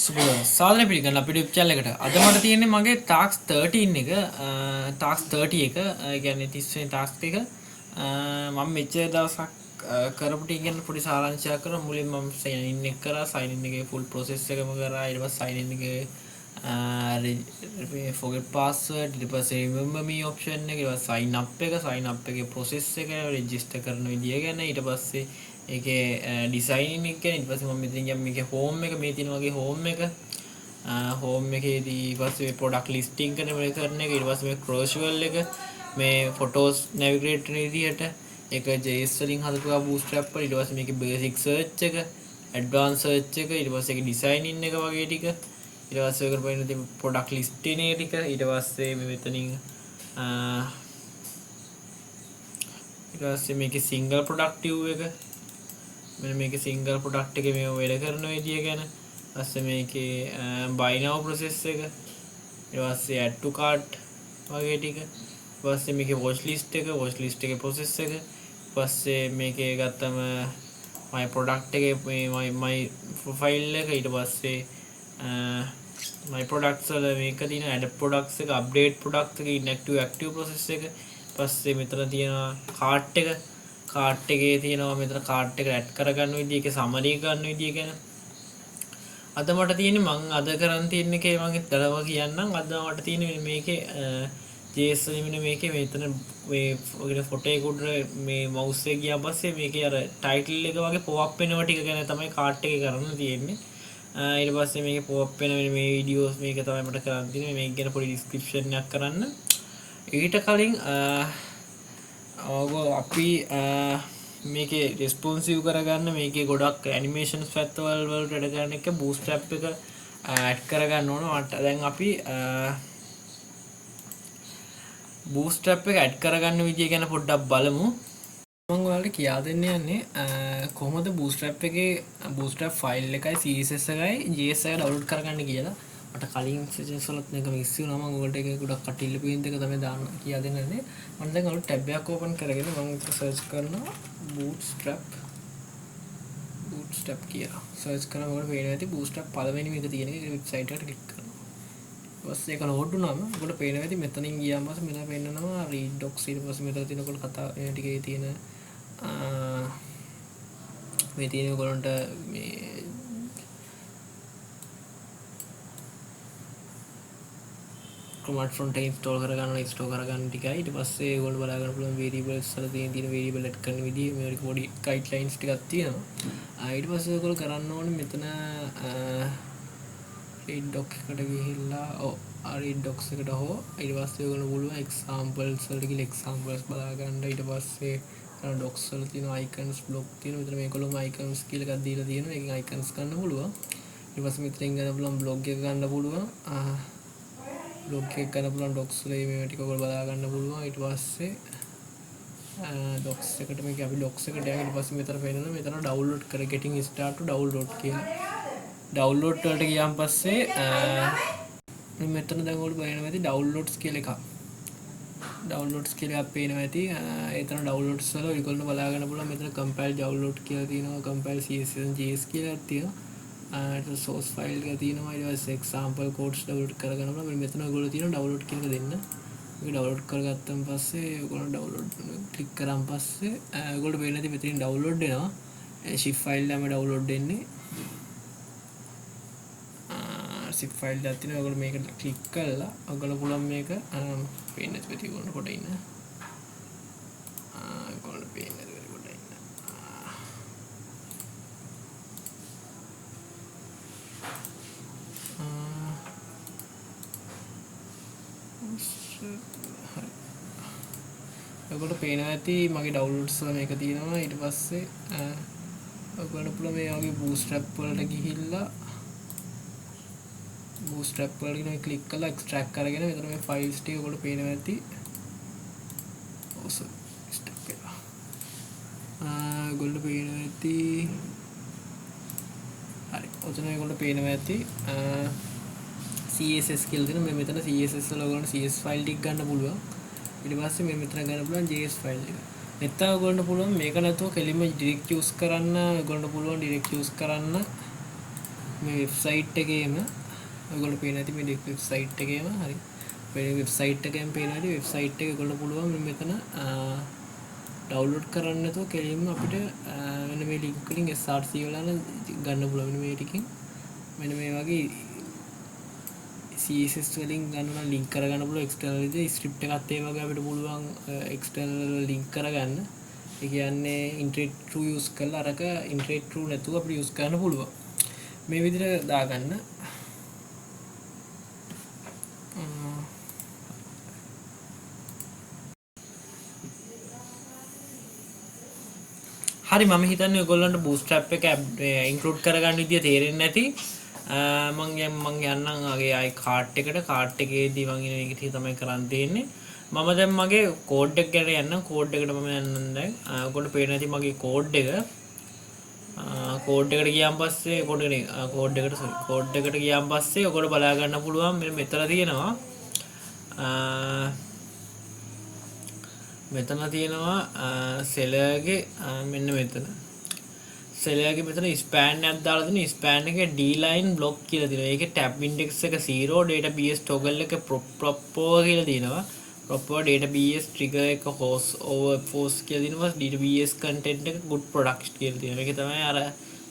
සාධන පිළිගන්න අපිට YouTube channel එකට. අද මට තියෙන්නේ මගේ task 13 එක task 30 එක කියන්නේ 30 වෙනි task එක මම මෙච්චර දවසක් කරපු ටික ගැන පොඩි සාරාංශයක් කරනවා. මුලින් මම sign in එක කරා, sign in එකේ full process එකම කරා. ඊට පස්සේ sign in එකේ forget password, ඊට පස්සේ remember me option එක, ඊට පස්සේ sign up එකේ process එක, register කරන විදිය ගැන, ඊට පස්සේ ඒකේ ඩිසයින් එක ගැන, ඊට පස්සේ මම මෙතනින් ගියා මේකේ home එක, මේ තියෙන වගේ home එක, home එකේදී ඊට පස්සේ මේ product listing කරන එක, ඊට පස්සේ මේ crucial එක, මේ photos navigate කරන විදියට ඒක JS වලින් හදපුවා bootstrap වල, ඊට පස්සේ මේකේ basic search එක, advanced search එක, ඊට පස්සේ ඒකේ designing එක වගේ ටික, ඊට පස්සේ ඔයකට බලන්න තියෙන product listing එක ටික, ඊට පස්සේ මේ මෙතනින් ඊට පස්සේ මේකේ single product view එක, මෙන්න මේකේ single product එකේ මේව වැඩ කරන විදිය ගැන, ඊපස්සේ මේකේ buy now process එක, ඊට පස්සේ add to cart වගේ ටික, ඊට පස්සේ මේකේ watch list එකේ process එක, ඊට පස්සේ මේකේ ගත්තම my product එකේ මේ my profile එක, ඊට පස්සේ my products වල මේක තියෙන add products එක, update products එක, inactive active process එක, ඊපස්සේ මෙතන තියෙනවා cart එකේ තියෙනවා මෙතන cart එක add කරගන්න විදිය, ඒකේ summary ගන්න විදිය ගැන අද මට තියෙන්නේ මම අද කරන් තියෙන එකේ මම දලව කියන්නම්. අද මට තියෙන්නේ මේකේ JS වලින් මේකේ මෙතන මේ ඔයගේ ෆොටෝ එක උඩ මේ mouse එක ගියාන් පස්සේ මේකේ අර title එක වගේ pop up වෙනව ටික ගැන තමයි cart එකේ කරන්න තියෙන්නේ. ඊට පස්සේ මේකේ pop up වෙන මේ videos මේක තමයි මට කරන්න තියෙන්නේ. මේක ගැන පොඩි description එකක් කරන්න. ඊට කලින් අපි මේකේ responsive කරගන්න මේකේ ගොඩක් animations පැත්තවල වලට වැඩ කරන එක bootstrap එක add කරගන්න ඕන. දැන් අපි bootstrap එක add කරගන්න විදිය ගැන පොඩ්ඩක් බලමු. මම ඔයාලට කියා දෙන්න යන්නේ කොහොමද bootstrap එකේ bootstrap file එකයි CSS එකයි JS එක download කරගන්න කියලා. මට කලින් sessions වලත් මේක මිස් වුණා. මම ඔයාලට ඒක ගොඩක් කටිල්ල පේන දෙක තමයි දාන්න කියා දෙන්නේ. මම දැන් ඔයාලට tab එකක් open කරගෙන මම search කරනවා bootstrap කියලා. search කරනකොට ඔයාලට පේනවා ඇති bootstrap පළවෙනි මේක තියෙන එක website එකට click කරනවා. ඊපස්සේ ඒක load වුණාම ඔයාලට පේනවා ඇති මෙතනින් ගියාම පස්සේ මෙතන පෙන්නනවා read docs, ඊට පස්සේ මෙතන තියෙන ඔයාලට කතා මේ ටිකේ තියෙන මේ තියෙන ඔයගොල්ලන්ට මේ command front එක install කරගන්න ටිකයි. ඊට පස්සේ ඔයගොල්ලෝ බලා ගන්න පුළුවන් variables වල තියෙන variable add කරන විදිහ මේක පොඩි guidelines ටිකක් තියෙනවා. ඊට පස්සේ ඔයගොල්ලෝ කරන්න ඕනේ මෙතන read doc එකට ගිහිල්ලා read docs එකට හෝ ඊට පස්සේ ඔයගොල්ලෝ පුළුවන් examples වලට ගිහලා examples බලා ගන්න. ඊට පස්සේ docs වල තියෙන icons block තියෙනවා. මෙතන මේකලොම icons කියලා එකක් දීලා තියෙනවා. ඒකෙන් icons ගන්න පුළුවන්. ඊට පස්සේ මෙතනින් ගන්න පුළුවන් blog එක ගන්න පුළුවන්. blog එක ගන්න පුළුවන් docs වල මේ ටික ඔයගොල්ලෝ බලා ගන්න පුළුවන්. ඊට පස්සේ docs එකට මේක අපි docs එකට යනවා. ඊට පස්සේ මෙතන පේනවා මෙතන download කර getting start to download කියලා. download වලට ගියාන් පස්සේ මෙතන දැන් ඔයගොල්ලෝ බලනවා ඇති downloads කියලා එකක්. downloads කියලා එකක් පේනවා ඇති. එතන downloads වල ඔයගොල්ලෝ බලා ගන්න පුළුවන්. මෙතන compile download කියලා තියෙනවා. compile CSS and JS කියලා එකක් තියෙනවා. source file එක තියෙනවා. ඊට පස්සේ example codes download කරගන්න පුළුවන්. මෙතන ඔයගොල්ලෝ තියෙනවා download කියන එක දෙන්න. මේක download කරගත්තන් pස්සේ ඔයගොල්ලෝ download click කරාන් පස්සේ ඔයගොල්ලෝ වෙන්නේ නැති මෙතනින් download වෙනවා. zip file එකම download වෙන්නේ. zip file එකක් තියෙනවා. ඔයගොල්ලෝ මේක click කරලා ඔයගොල්ලෝ පුළුවන් මේක වෙන්නේ නැති පිටි ගන්න කොට ඉන්න. ඔයගොල්ලෝ වෙන්නේ නැති පිටි කොට ඉන්න. ඔයගොල්ලෝ පේනවා ඇති මගේ downloads වල මේක තියෙනවා. ඊට පස්සේ ඔයගොල්ලෝ පුළුවන් මේ වගේ bootstrap වලට ගිහිල්ලා bootstrap වලට ගෙන ක්ලික් කරලා extract කරගෙන මෙතන මේ files ටික ඔයගොල්ලෝ පේනවා ඇති. step එක. ඔයගොල්ලෝ පේනවා ඇති. හරි. ඔතන ඔයගොල්ලෝ පේනවා ඇති CSS කියලා දෙන මේ මෙතන CSS වල ඔයගොල්ලෝ CS file ටික ගන්න පුළුවන්. ඊට පස්සේ මේ මෙතන ගන්න පුළුවන් JS file එක. නැත්නම් ඔයගොල්ලන්ට පුළුවන් මේක නැතුව කෙලින්ම direct use කරන්න. ඔයගොල්ලන්ට පුළුවන් direct use කරන්න මේ වෙබ්සයිට් එකේම ඔයගොල්ලෝ පේන ඇති මේ වෙබ්සයිට් එකේම හරි මේ වෙබ්සයිට් එකෙන් පේන ඇති වෙබ්සයිට් එක ඔයගොල්ලෝ පුළුවන් මෙතන ඩවුන්ලෝඩ් කරන්න නැතුව කෙලින්ම අපිට මෙන්න මේ ලින්ක් වලින් SRC වල ගන්න පුළුවන් මෙන්න මේ ටිකෙන් මෙන්න මේ වගේ CSS වලින් ගන්න ලින්ක් කරගන්න පුළුවන් එක්ස්ටර්නල් විදිහට ස්ක්‍රිප්ට් එකත් ඒ වගේ අපිට පුළුවන් එක්ස්ටර්නල් ලින්ක් කරගන්න ඒ කියන්නේ ඉන්ට්‍රේට් ට්‍රූ යූස් කරලා අරක ඉන්ට්‍රේට් ට්‍රූ නැතුව අපිට යූස් කරන්න පුළුවන් මේ විදිහට දාගන්න හරි මම හිතන්නේ ඔයගොල්ලන්ට bootstrap එක ඉන්ක්ලූඩ් කරගන්න විදිය තේරෙන්නේ නැති මම යන්නම් ආගේ ආයි කාට් එකේදී මම ඉන්නේ ඒක තමයි කරන් තියෙන්නේ මම දැන් මගේ කෝඩ් එක ගැන යන්නම් කෝඩ් එකට මම යන්නම් දැන් ඔයගොල්ලෝ පේන ඇති මගේ කෝඩ් එකට ගියාන් පස්සේ කෝඩ් එකට ගියාන් පස්සේ ඔයගොල්ලෝ බලා ගන්න පුළුවන් මෙතන තියෙනවා සෙලර්ගේ මෙන්න මෙතන සෙලර්ගේ මෙතන ස්පෑන් එකක් දාලා තියෙනවා ස්පෑන් එකේ D line block කියලා තියෙනවා ඒකේ tab index එක 0 database toggle එක proper කියලා තියෙනවා proper database trigger එක host over force කියලා තියෙනවා database content එක good product කියලා තියෙනවා මේක තමයි අර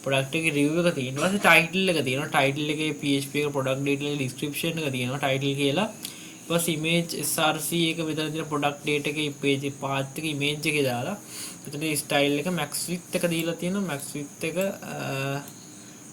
product එකේ review එක තියෙනවා ඊට පස්සේ title එක තියෙනවා title එකේ PHP එක product detail description එක තියෙනවා title කියලා बस इमेज SRC එක මෙතන තියෙන product data එකේ page path එක image එකේ දාලා මෙතන style එක max width එක දීලා තියෙනවා max width එක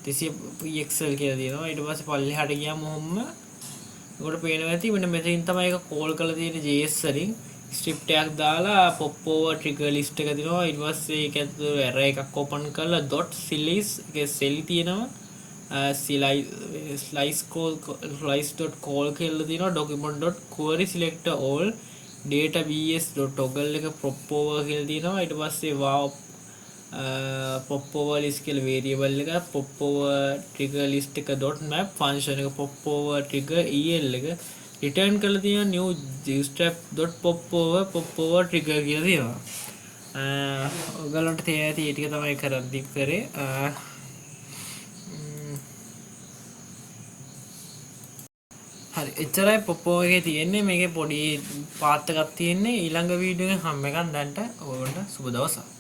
300 pixel කියලා තියෙනවා ඊට පස්සේ පල්ලෙහාට ගියාම ඔහොම ඔකට පේනවා ඇති මෙන්න මෙතනින් තමයි ඒක call කරලා තියෙන්නේ JS වලින් script එකක් දාලා pop over trigger list එක දෙනවා ඊට පස්සේ ඒක ඇතුළේ array එකක් open කරලා dot slice එකේ cell තියෙනවා slice.call කියලා තියෙනවා document.query select all database.toggle එක pop over කියලා තියෙනවා ඊට පස්සේ wow pop over list කියලා variable එක pop over trigger list එක .map function එක pop over trigger el එක return කරලා තියෙනවා new bootstrap.pop over trigger කියලා තියෙනවා ඔයගලන්ට තේරෙයි ඇති ඒ ටික තමයි කරද්දි කරේ හරි එච්චරයි පොපෝ එකේ තියෙන්නේ මේකේ පොඩි පාත් එකක් තියෙන්නේ ඊළඟ වීඩියෝ එකෙන් හම්බ එකක් දැන්ට ඔයගොල්ලන්ට සුබ දවසක්